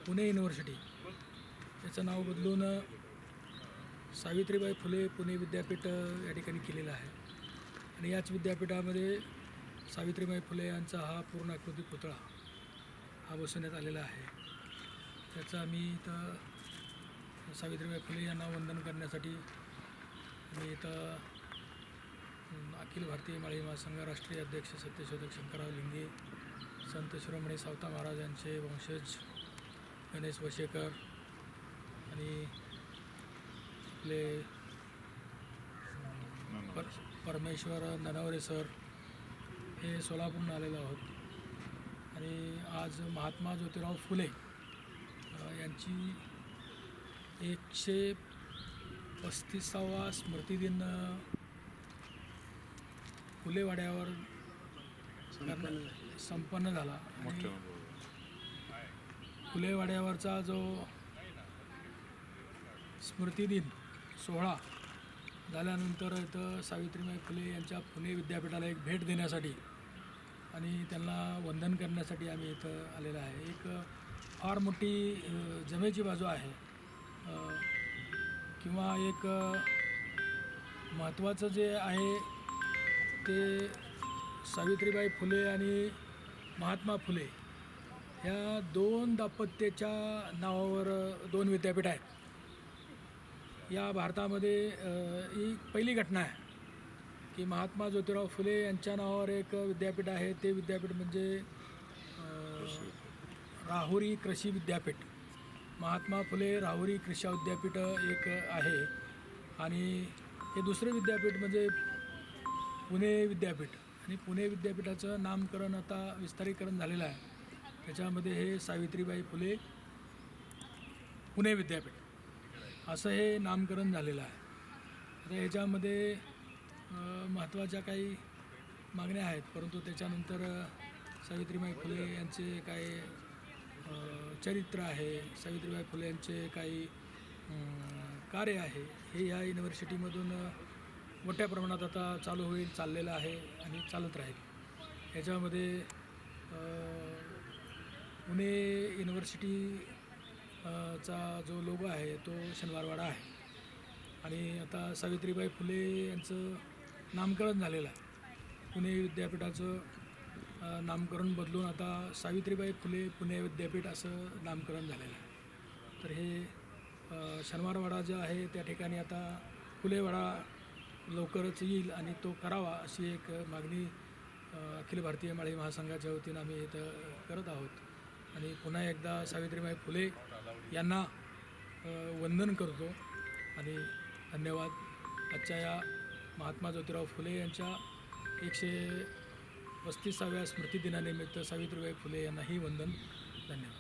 Pune university याचं नाव बदलून सावित्रीबाई फुले पुणे विद्यापीठ या ठिकाणी केलेलं आहे. आणि याच विद्यापीठामध्ये सावित्रीबाई फुले यांचा हा पूर्णाकृती पुतळा हा बसवण्यात आलेला आहे. त्याचं आम्ही इथं सावित्रीबाई फुले यांना वंदन करण्यासाठी आम्ही इथं अखिल भारतीय माळी महासंघ राष्ट्रीय अध्यक्ष सत्यशोधक शंकरराव लिंगे, संत शिरोमणी सावता महाराज यांचे वंशज गणेश वशेकर आणि आपले परमेश्वर ननवरे सर हे सोलापूरहून आलेलो आहोत. आणि आज महात्मा ज्योतिराव फुले यांची 135वा स्मृतिदिन फुलेवाड्यावर संपन्न झाला. आणि फुलेवाड्यावरचा जो स्मृतिदिन सोहळा झाल्यानंतर इथं सावित्रीबाई फुले यांच्या पुणे विद्यापीठाला एक भेट देण्यासाठी आणि त्यांना वंदन करण्यासाठी आम्ही इथं आलेलो आहे. एक फार मोठी जमेची बाजू आहे किंवा एक महत्त्वाचं जे आहे ते सावित्रीबाई फुले आणि महात्मा फुले ह्या दोन दाम्पत्याच्या नावावर दोन विद्यापीठ आहेत. या भारतामध्ये ही पहिली घटना आहे की महात्मा ज्योतिराव फुले यांच्या नावावर एक विद्यापीठ आहे. ते विद्यापीठ म्हणजे राहुरी कृषी विद्यापीठ. महात्मा फुले राहुरी कृषी विद्यापीठ एक आहे. आणि हे दुसरे विद्यापीठ म्हणजे पुणे विद्यापीठ. आणि पुणे विद्यापीठाचं नामकरण आता विस्तारीकरण झालेलं आहे. त्याच्यामध्ये हे सावित्रीबाई फुले पुणे विद्यापीठ असं हे नामकरण झालेलं आहे. आता ह्याच्यामध्ये महत्त्वाच्या काही मागण्या आहेत, परंतु त्याच्यानंतर सावित्रीबाई फुले यांचे काही चरित्र आहे, सावित्रीबाई फुले यांचे काही कार्य आहे, हे या युनिव्हर्सिटीमधून मोठ्या प्रमाणात आता चाललेलं आहे आणि चालत राहील. ह्याच्यामध्ये पुणे युनिव्हर्सिटी चा जो लोगो आहे तो शनिवारवाडा आहे. आणि आता सावित्रीबाई फुले यांचं नामकरण झालेलं आहे. पुणे विद्यापीठाचं नामकरण बदलून आता सावित्रीबाई फुले पुणे विद्यापीठ असं नामकरण झालेलं आहे. तर हे शनिवारवाडा जो आहे त्या ठिकाणी आता फुलेवाडा लवकरच येईल आणि तो करावा अशी एक मागणी अखिल भारतीय माळी महासंघाच्या वतीनं आम्ही इथं करत आहोत. आणि पुन्हा एकदा सावित्रीबाई फुले यांना वंदन करतो आणि धन्यवाद. आजच्या या महात्मा ज्योतिराव फुले यांच्या 135व्या स्मृतिदिनानिमित्त सावित्रीबाई फुले यांनाही वंदन. धन्यवाद.